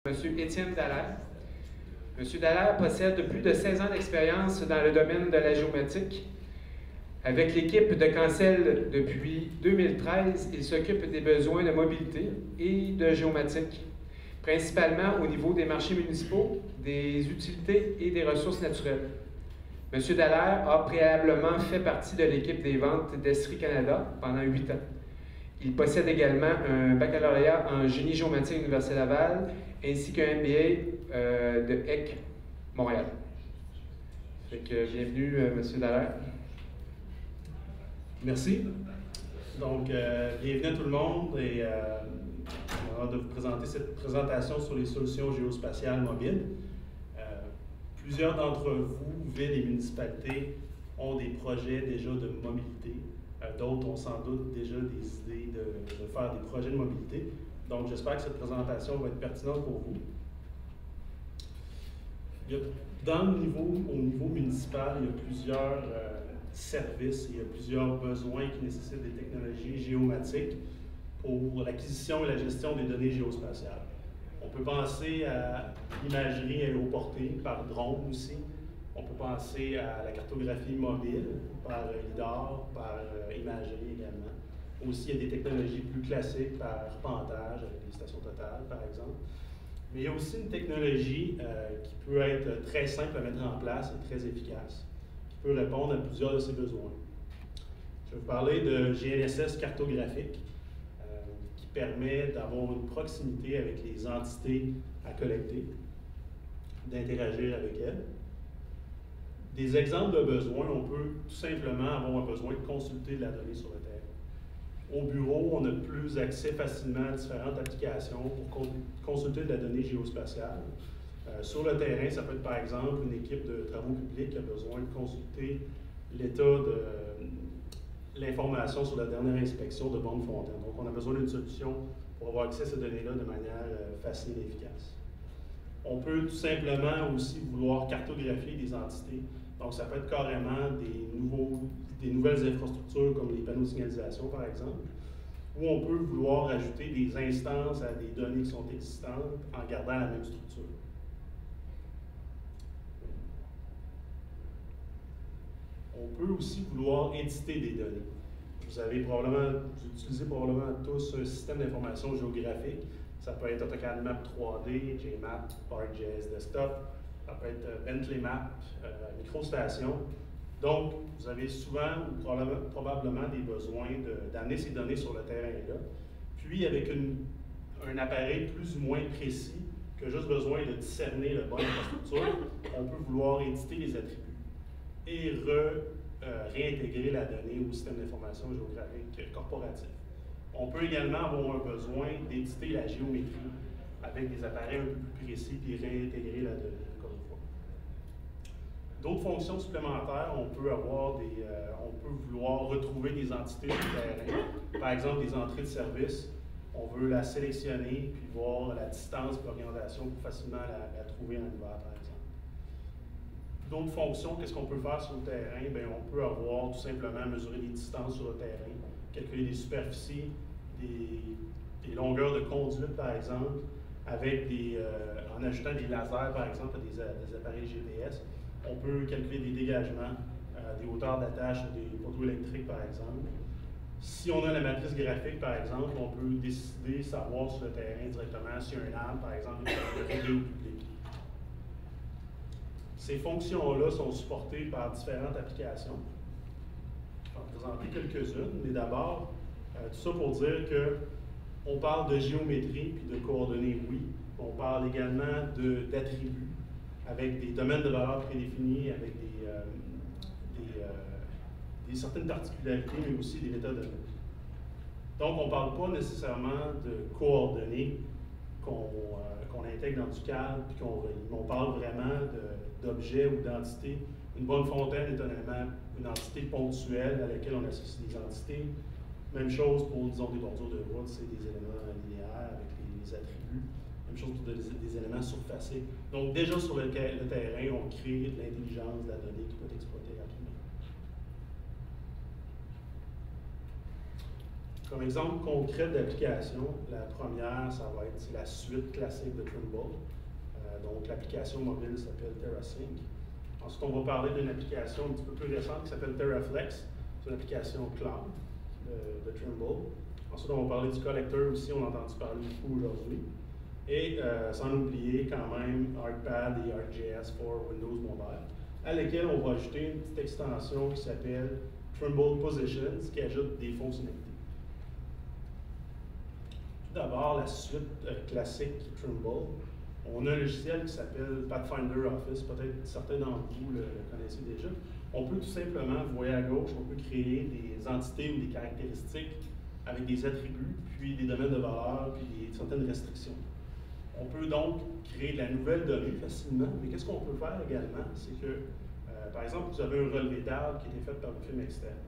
M. Étienne Dallaire. M. Dallaire possède plus de 16 ans d'expérience dans le domaine de la géomatique. Avec l'équipe de Cancel depuis 2013, il s'occupe des besoins de mobilité et de géomatique, principalement au niveau des marchés municipaux, des utilités et des ressources naturelles. M. Dallaire a préalablement fait partie de l'équipe des ventes d'Estrie Canada pendant 8 ans. Il possède également un baccalauréat en génie géomatique à l'Université Laval, ainsi qu'un MBA de EC, Montréal. Fait que bienvenue, M. Dallaire. Merci. Donc, bienvenue à tout le monde et on a hâte de vous présenter cette présentation sur les solutions géospatiales mobiles. Plusieurs d'entre vous, villes et municipalités, ont des projets déjà de mobilité. D'autres ont sans doute déjà des idées de faire des projets de mobilité. Donc, j'espère que cette présentation va être pertinente pour vous. Au niveau municipal, il y a plusieurs services, il y a plusieurs besoins qui nécessitent des technologies géomatiques pour l'acquisition et la gestion des données géospatiales. On peut penser à l'imagerie aéroportée par drone aussi. On peut penser à la cartographie mobile par LIDAR, par imagerie également. Aussi, il y a des technologies plus classiques par arpentage, avec les stations totales, par exemple. Mais il y a aussi une technologie qui peut être très simple à mettre en place et très efficace, qui peut répondre à plusieurs de ces besoins. Je vais vous parler de GNSS cartographique, qui permet d'avoir une proximité avec les entités à collecter, d'interagir avec elles. Des exemples de besoins, on peut tout simplement avoir un besoin de consulter de la donnée sur le terrain. Au bureau, on a plus accès facilement à différentes applications pour consulter de la donnée géospatiale. Sur le terrain, ça peut être par exemple une équipe de travaux publics qui a besoin de consulter l'état de l'information sur la dernière inspection de Bonne Fontaine. Donc, on a besoin d'une solution pour avoir accès à ces données-là de manière facile et efficace. On peut tout simplement aussi vouloir cartographier des entités. Donc, ça peut être carrément des nouvelles infrastructures comme les panneaux de signalisation, par exemple, ou on peut vouloir ajouter des instances à des données qui sont existantes en gardant la même structure. On peut aussi vouloir éditer des données. Vous utilisez probablement tous un système d'information géographique. Ça peut être AutoCAD Map 3D, JMap, ArcGIS Desktop, ça peut être Bentley Map, MicroStation. Donc, vous avez souvent ou probablement des besoins d'amener ces données sur le terrain-là. Puis, avec un appareil plus ou moins précis, qui a juste besoin de discerner la bonne infrastructure, on peut vouloir éditer les attributs et réintégrer la donnée au système d'information géographique corporatif. On peut également avoir un besoin d'éditer la géométrie avec des appareils un peu plus précis et réintégrer la donnée, encore une fois. D'autres fonctions supplémentaires, on peut vouloir retrouver des entités sur le terrain. Par exemple, des entrées de service. On veut la sélectionner puis voir la distance et l'orientation pour facilement la trouver en hiver, par exemple. D'autres fonctions, qu'est-ce qu'on peut faire sur le terrain? Bien, on peut avoir tout simplement mesurer les distances sur le terrain, calculer des superficies, des longueurs de conduite, par exemple, avec en ajoutant des lasers, par exemple, à des appareils GPS. On peut calculer des dégagements, des hauteurs d'attache des poteaux électriques, par exemple. Si on a la matrice graphique, par exemple, on peut décider, savoir sur le terrain directement si un arbre, par exemple, est réglé au public. Ces fonctions-là sont supportées par différentes applications. Je vais en présenter quelques-unes, mais d'abord, tout ça pour dire qu'on parle de géométrie puis de coordonnées, oui. On parle également d'attributs, avec des domaines de valeur prédéfinis, avec certaines particularités, mais aussi des métadonnées. Donc, on ne parle pas nécessairement de coordonnées qu'on intègre dans du cadre puis qu'on relie. On parle vraiment d'objets ou d'entités. Une bonne fontaine est un élément, une entité ponctuelle à laquelle on associe des entités. Même chose pour, disons, des bordures de route, c'est des éléments linéaires avec les attributs. Même chose pour des éléments surfacés. Donc, déjà sur le terrain, on crée de l'intelligence de la donnée qui peut être exploitée rapidement. Comme exemple concret d'application, la première, ça va être la suite classique de Trimble. Donc l'application mobile s'appelle TerraSync. Ensuite, on va parler d'une application un petit peu plus récente qui s'appelle TerraFlex. C'est une application cloud de Trimble. Ensuite, on va parler du collecteur aussi, on a entendu parler beaucoup aujourd'hui. Et sans oublier quand même ArcPad et ArcGIS pour Windows Mobile, à laquelle on va ajouter une petite extension qui s'appelle Trimble Positions, qui ajoute des fonctionnalités. Tout d'abord, la suite classique Trimble. On a un logiciel qui s'appelle Pathfinder Office, peut-être certains d'entre vous le connaissez déjà. On peut tout simplement, vous voyez à gauche, on peut créer des entités ou des caractéristiques avec des attributs, puis des domaines de valeur, puis certaines restrictions. On peut donc créer de la nouvelle donnée facilement, mais qu'est-ce qu'on peut faire également? C'est que, par exemple, vous avez un relevé d'arbre qui a été fait par une firme externe.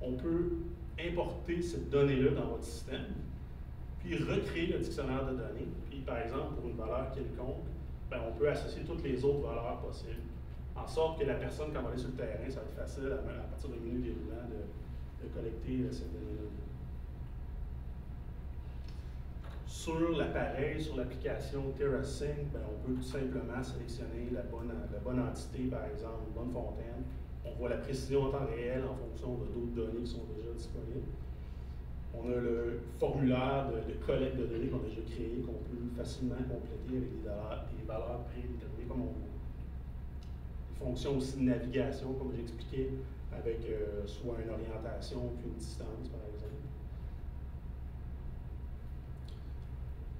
On peut importer cette donnée-là dans votre système, puis recréer le dictionnaire de données. Puis, par exemple, pour une valeur quelconque, ben, on peut associer toutes les autres valeurs possibles, en sorte que la personne, quand elle va aller sur le terrain, ça va être facile, à partir d'un menu déroulant, de collecter cette donnée-là. Sur l'appareil, sur l'application TerraSync, ben, on peut tout simplement sélectionner la bonne entité, par exemple, une bonne fontaine. On voit la précision en temps réel en fonction de d'autres données qui sont déjà disponibles. On a le formulaire de collecte de données qu'on a déjà créé, qu'on peut facilement compléter avec des valeurs prédéterminées comme on veut. Des fonctions aussi de navigation, comme j'ai expliqué, avec soit une orientation puis une distance, par exemple.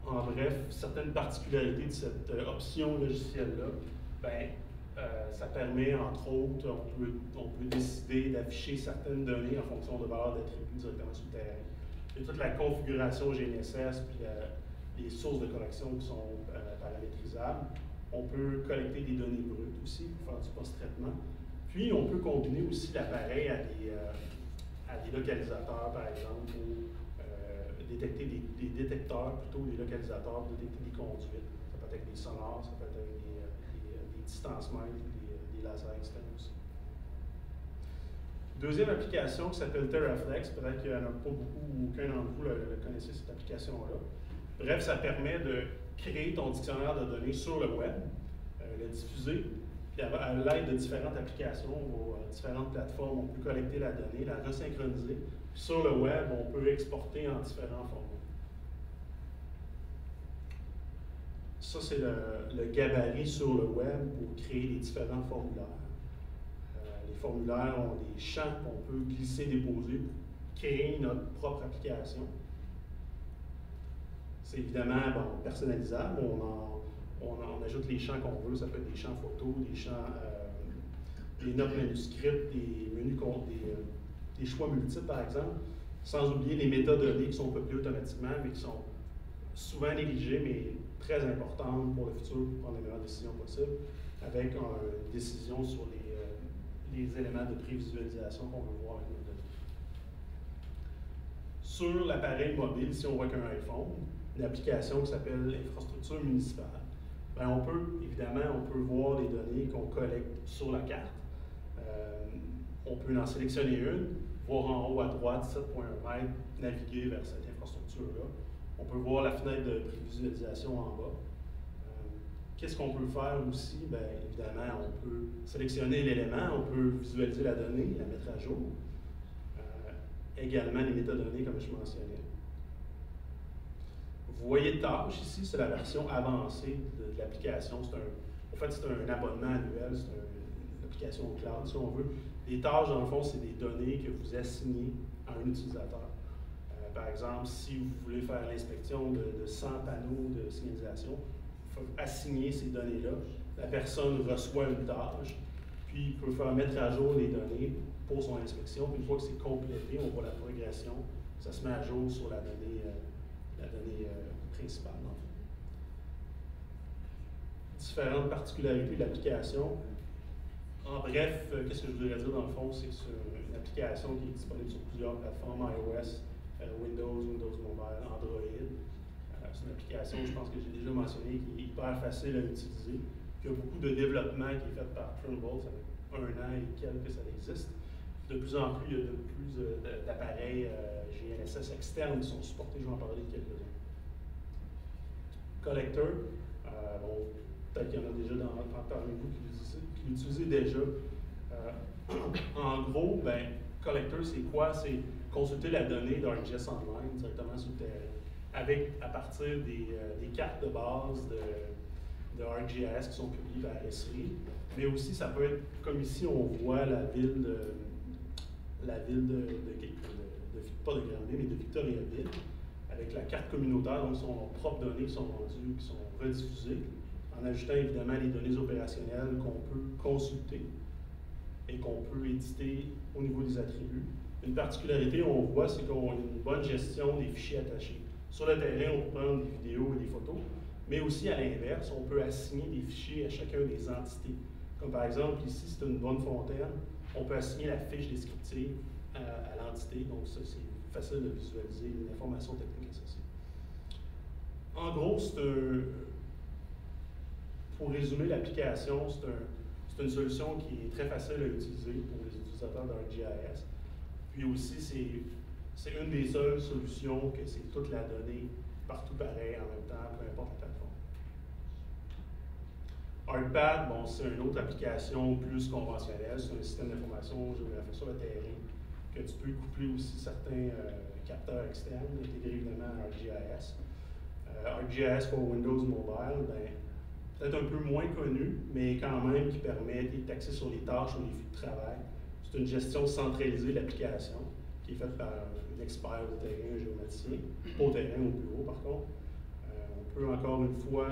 En bref, certaines particularités de cette option logicielle-là, ben, ça permet, entre autres, on peut décider d'afficher certaines données en fonction de valeurs d'attributs directement sur le terrain. Il y a toute la configuration GNSS, puis les sources de connexion qui sont paramétrisables. On peut collecter des données brutes aussi pour faire du post-traitement. Puis, on peut combiner aussi l'appareil à des localisateurs, par exemple, pour détecter des détecteurs, plutôt des localisateurs, pour détecter des conduites. Ça peut être avec des sonars, ça peut être avec des distancemètres, des lasers externes aussi. Deuxième application qui s'appelle TerraFlex, peut-être qu'il n'y en a pas beaucoup ou aucun d'entre vous le connaissez, cette application-là. Bref, ça permet de créer ton dictionnaire de données sur le web, le diffuser, puis à l'aide de différentes applications ou différentes plateformes, on peut collecter la donnée, la resynchroniser. Puis sur le web, on peut exporter en différents formats. Ça, c'est le gabarit sur le web pour créer les différents formulaires. Les formulaires ont des champs qu'on peut glisser, déposer pour créer notre propre application. C'est évidemment personnalisable. On ajoute les champs qu'on veut. Ça peut être des champs photos, des champs, des notes manuscrites, des menus, des choix multiples, par exemple, sans oublier les métadonnées qui sont peuplées automatiquement, mais qui sont souvent négligées, mais très importantes pour le futur, pour prendre les meilleures décisions possibles, avec une décision sur les éléments de prévisualisation qu'on veut voir avec nos données. Sur l'appareil mobile, si on voit qu'un iPhone, une application qui s'appelle Infrastructure municipale, ben on peut voir les données qu'on collecte sur la carte. On peut en sélectionner une, voir en haut à droite, 7,1 mètres, naviguer vers cette infrastructure-là. On peut voir la fenêtre de prévisualisation en bas. Qu'est-ce qu'on peut faire aussi? Bien, évidemment, on peut sélectionner l'élément, on peut visualiser la donnée, la mettre à jour. Également les métadonnées, comme je mentionnais. Vous voyez tâches ici, c'est la version avancée de l'application. En fait, c'est un abonnement annuel, c'est une application cloud, si on veut. Les tâches, dans le fond, c'est des données que vous assignez à un utilisateur. Par exemple, si vous voulez faire l'inspection de 100 panneaux de signalisation, il faut assigner ces données-là. La personne reçoit une tâche, puis peut faire mettre à jour les données pour son inspection. Puis une fois que c'est complété, on voit la progression. Ça se met à jour sur la donnée principale. Différentes particularités de l'application. En bref, qu'est-ce que je voudrais dire dans le fond, c'est que c'est une application qui est disponible sur plusieurs plateformes, iOS, Windows Mobile, Android. C'est une application, je pense que j'ai déjà mentionné, qui est hyper facile à utiliser. Il y a beaucoup de développement qui est fait par Trimble, ça fait 1 an et quelques que ça existe. de plus en plus, il y a de plus d'appareils GNSS externes qui sont supportés. Je vais en parler de quelques-uns. Collector, bon, peut-être qu'il y en a déjà parmi vous qui l'utilisez déjà. En gros, ben, Collector, c'est quoi? C'est consulter la donnée d'ArcGIS Online directement sur le terrain, à partir des cartes de base de ArcGIS qui sont publiées par SRI. Mais aussi, ça peut être, comme ici, on voit la ville de pas de Granby, mais de Victoriaville, avec la carte communautaire, donc son propres données qui sont rendues, qui sont rediffusées, en ajoutant évidemment les données opérationnelles qu'on peut consulter et qu'on peut éditer au niveau des attributs. Une particularité, on voit, c'est qu'on a une bonne gestion des fichiers attachés. Sur le terrain, on peut prendre des vidéos et des photos, mais aussi à l'inverse, on peut assigner des fichiers à chacun des entités. Comme par exemple, ici, c'est une bonne fontaine, on peut assigner la fiche descriptive à l'entité, donc ça, c'est facile de visualiser l'information technique associée. En gros, pour résumer l'application, c'est une solution qui est très facile à utiliser pour les utilisateurs d'ArcGIS. Puis aussi, c'est une des seules solutions que c'est toute la donnée partout pareil en même temps, peu importe la plateforme. ArcPad, bon, c'est une autre application plus conventionnelle, c'est un système d'information géographique sur le terrain que tu peux coupler aussi certains capteurs externes, intégrés évidemment à ArcGIS. ArcGIS pour Windows Mobile, ben, peut-être un peu moins connu, mais quand même qui permet d'axer sur les tâches ou les flux de travail. C'est une gestion centralisée de l'application qui est faite par un expert au terrain, un géomaticien, pas au terrain, au bureau par contre. On peut encore une fois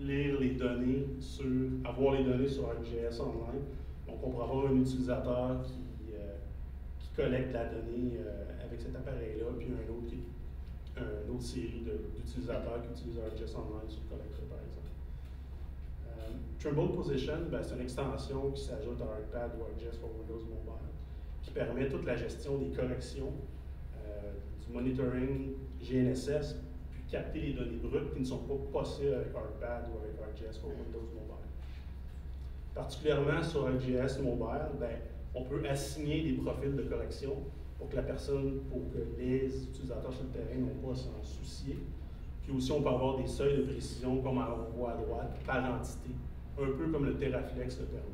lire les données avoir les données sur ArcGIS Online. Donc on pourra avoir un utilisateur qui collecte la donnée avec cet appareil-là, puis une autre série d'utilisateurs qui utilisent ArcGIS Online sur le collecteur par exemple. Trimble Position, ben, c'est une extension qui s'ajoute à ArcPad ou ArcGIS pour Windows Mobile, qui permet toute la gestion des corrections, du monitoring GNSS, puis capter les données brutes qui ne sont pas possibles avec ArcPad ou avec ArcGIS pour Windows Mobile. Particulièrement sur ArcGIS Mobile, ben, on peut assigner des profils de correction pour que les utilisateurs sur le terrain n'ont pas à s'en soucier. Puis aussi, on peut avoir des seuils de précision, comme on voit à droite, par entité, un peu comme le Teraflex le permet,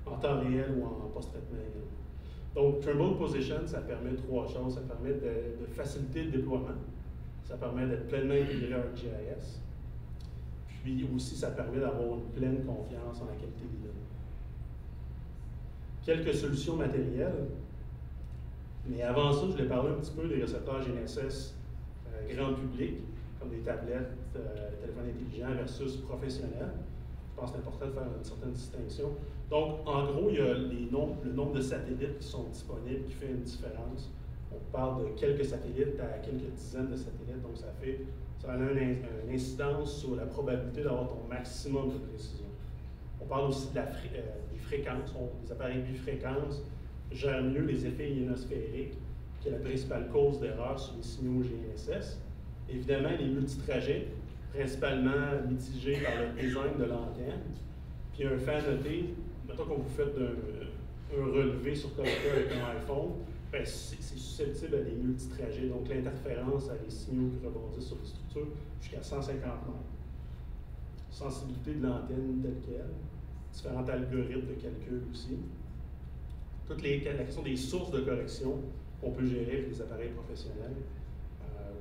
en temps réel ou en post-traitement également. Donc, Trimble Position, ça permet trois choses. Ça permet de faciliter le déploiement, ça permet d'être pleinement intégré à ArcGIS, puis aussi, ça permet d'avoir une pleine confiance en la qualité des données. Quelques solutions matérielles, mais avant ça, je voulais parler un petit peu des récepteurs GNSS grand public, comme des tablettes, téléphones intelligents versus professionnels. Je pense que c'est important de faire une certaine distinction. Donc, en gros, il y a le nombre de satellites qui sont disponibles qui fait une différence. On parle de quelques satellites à quelques dizaines de satellites, donc ça a une incidence sur la probabilité d'avoir ton maximum de précision. On parle aussi des fréquences. Les appareils bifréquences gèrent mieux les effets ionosphériques, qui est la principale cause d'erreur sur les signaux GNSS. Évidemment, les multitrajets, principalement mitigés par le design de l'antenne. Puis un fait à noter, mettons que vous faites un relevé sur collecteur avec un iPhone, ben c'est susceptible à des multitrajets, donc l'interférence à les signaux qui rebondissent sur les structures jusqu'à 150 mètres. Sensibilité de l'antenne telle qu'elle, différents algorithmes de calcul aussi. La question des sources de correction qu'on peut gérer avec les appareils professionnels,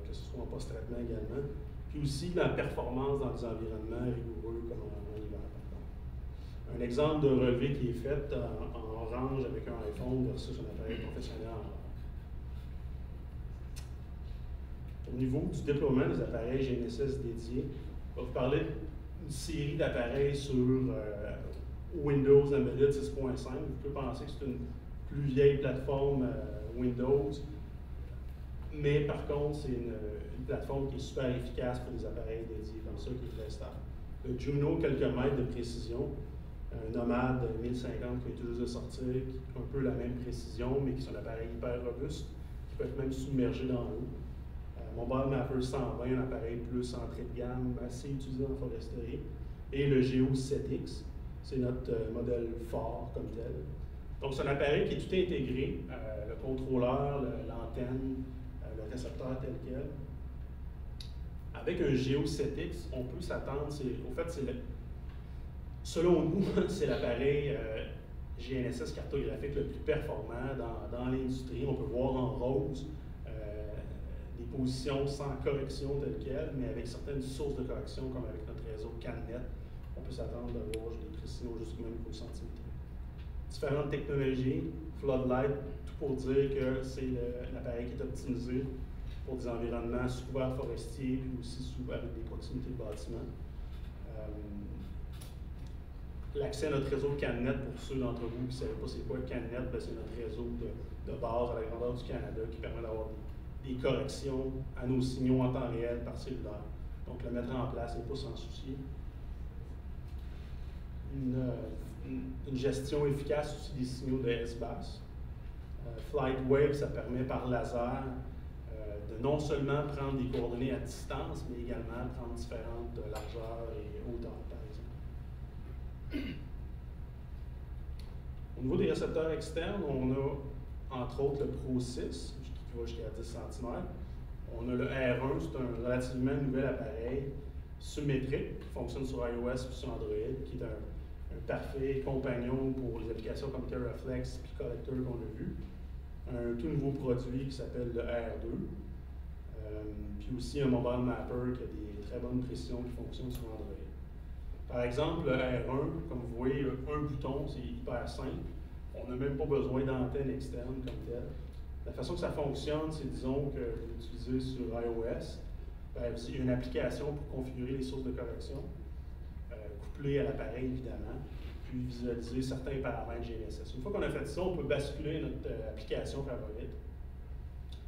que ce soit en post-traitement également. Puis aussi la performance dans des environnements rigoureux comme en hiver, par exemple. Un exemple de relevé qui est fait en orange avec un iPhone versus un appareil professionnel en vert. Au niveau du déploiement des appareils GNSS dédiés, on va vous parler d'une série d'appareils sur Windows Embedded 6.5. Vous pouvez penser que c'est une plus vieille plateforme Windows, mais par contre, c'est une plateforme qui est super efficace pour des appareils dédiés comme ça, qui est très stable. Le Juno, quelques mètres de précision, un Nomad 1050 qui est tout juste de sortir, qui a un peu la même précision, mais qui est un appareil hyper robuste, qui peut être même submergé dans l'eau. Mobile Mapper 120, un appareil plus entrée de gamme, assez utilisé en foresterie. Et le Geo 7X, C'est notre modèle phare comme tel. Donc, c'est un appareil qui est tout intégré, le contrôleur, l'antenne, le récepteur tel quel. Avec un Geo7X, on peut s'attendre, au fait, selon nous, c'est l'appareil GNSS cartographique le plus performant dans l'industrie. On peut voir en rose des positions sans correction telles quelles, mais avec certaines sources de correction, comme avec notre réseau CanNet, on peut s'attendre à voir des précisions jusqu'au même microcentimétre. Différentes technologies, Floodlight, tout pour dire que c'est l'appareil qui est optimisé pour des environnements sous couvert forestier, puis aussi avec des proximités de bâtiments. L'accès à notre réseau CanNet, pour ceux d'entre vous qui ne savaient pas c'est quoi CanNet, c'est notre réseau de base à la grandeur du Canada qui permet d'avoir des corrections à nos signaux en temps réel par cellulaire. Donc, le mettre en place n'est pas sans souci. Une gestion efficace aussi des signaux de S-Bass. FlightWave, ça permet par laser de non seulement prendre des coordonnées à distance, mais également prendre différentes largeurs et hauteurs, par exemple. Au niveau des récepteurs externes, on a entre autres le Pro 6, qui va jusqu'à 10 cm. On a le R1, c'est un relativement nouvel appareil symétrique qui fonctionne sur iOS et sur Android, qui est un parfait compagnon pour les applications comme TerraFlex et Collector qu'on a vu. Un tout nouveau produit qui s'appelle le R2. Puis aussi un mobile mapper qui a des très bonnes précisions qui fonctionnent sur Android. Par exemple, le R1, comme vous voyez, un bouton, c'est hyper simple. On n'a même pas besoin d'antenne externe comme telle. La façon que ça fonctionne, c'est, disons, que vous l'utilisez sur iOS. Il y a une application pour configurer les sources de correction, couplée à l'appareil, évidemment, puis visualiser certains paramètres GNSS. Une fois qu'on a fait ça, on peut basculer notre application favorite.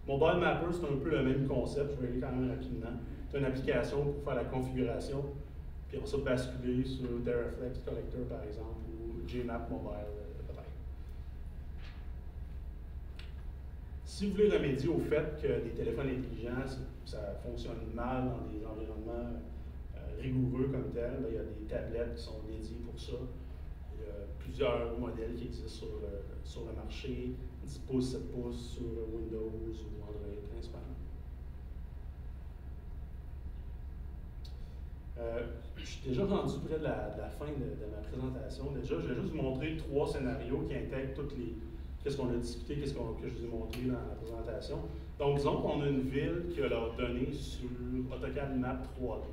Mobile Mapper, c'est un peu le même concept, je vais aller quand même rapidement. C'est une application pour faire la configuration, puis on va basculer sur TerraFlex Collector, par exemple, ou JMap Mobile, peut-être. Si vous voulez remédier au fait que des téléphones intelligents, ça fonctionne mal dans des environnements rigoureux comme tel, il y a des tablettes qui sont dédiées pour ça. Il y a plusieurs modèles qui existent sur le marché, 10 pouces, 7 pouces sur Windows ou Android principalement. Je suis déjà rendu près de la fin de ma présentation. Déjà, je vais juste vous montrer 3 scénarios qui intègrent toutes les. Qu'est-ce qu'on a discuté, que je vous ai montré dans la présentation. Donc, disons qu'on a une ville qui a leurs données sur AutoCAD Map 3D.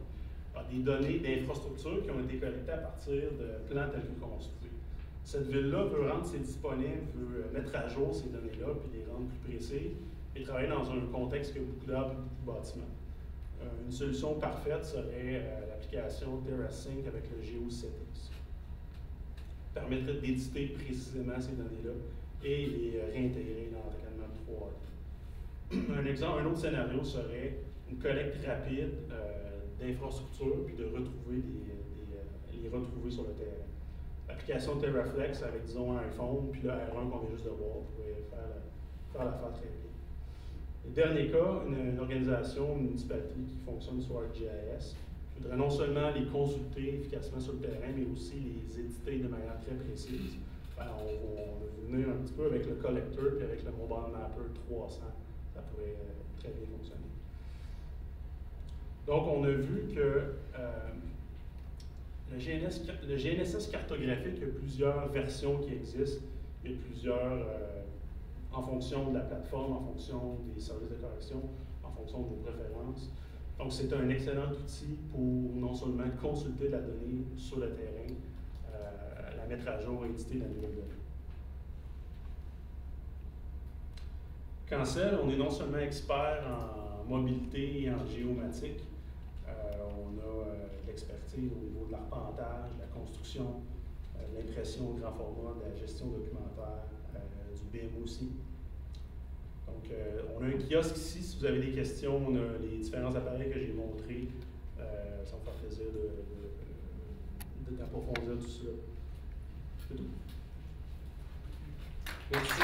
Alors, des données d'infrastructure qui ont été collectées à partir de plans tels que construits. Cette ville-là veut rendre ses disponibles, veut mettre à jour ces données-là, puis les rendre plus précises, et travailler dans un contexte qui a beaucoup d'arbres et beaucoup de bâtiments. Une solution parfaite serait l'application TerraSync avec le Geo7X. Permettrait d'éditer précisément ces données-là et les réintégrer dans AutoCAD Map 3D. Un autre scénario serait une collecte rapide d'infrastructures, puis de retrouver les retrouver sur le terrain. L'application TerraFlex avec, disons, un iPhone, puis le R1 qu'on vient juste de voir, pourrait faire l'affaire très bien. Le dernier cas, une organisation, une municipalité qui fonctionne sur ArcGIS, qui voudrait non seulement les consulter efficacement sur le terrain, mais aussi les éditer de manière très précise. On va venir un petit peu avec le collector puis avec le Mobile Mapper 300. Ça pourrait très bien fonctionner. Donc, on a vu que le GNSS cartographique, il y a plusieurs versions qui existent. Il y a plusieurs, en fonction de la plateforme, en fonction des services de correction, en fonction de vos préférences. Donc, c'est un excellent outil pour non seulement consulter la donnée sur le terrain, la mettre à jour et éditer la nouvelle donnée. Cancel, on est non seulement expert en mobilité et en géomatique, on a de l'expertise au niveau de l'arpentage, de la construction, de l'impression au grand format, de la gestion documentaire, du BIM aussi. Donc, on a un kiosque ici. Si vous avez des questions, on a les différents appareils que j'ai montrés. Ça me fait plaisir d'approfondir tout ça. C'est tout. Merci.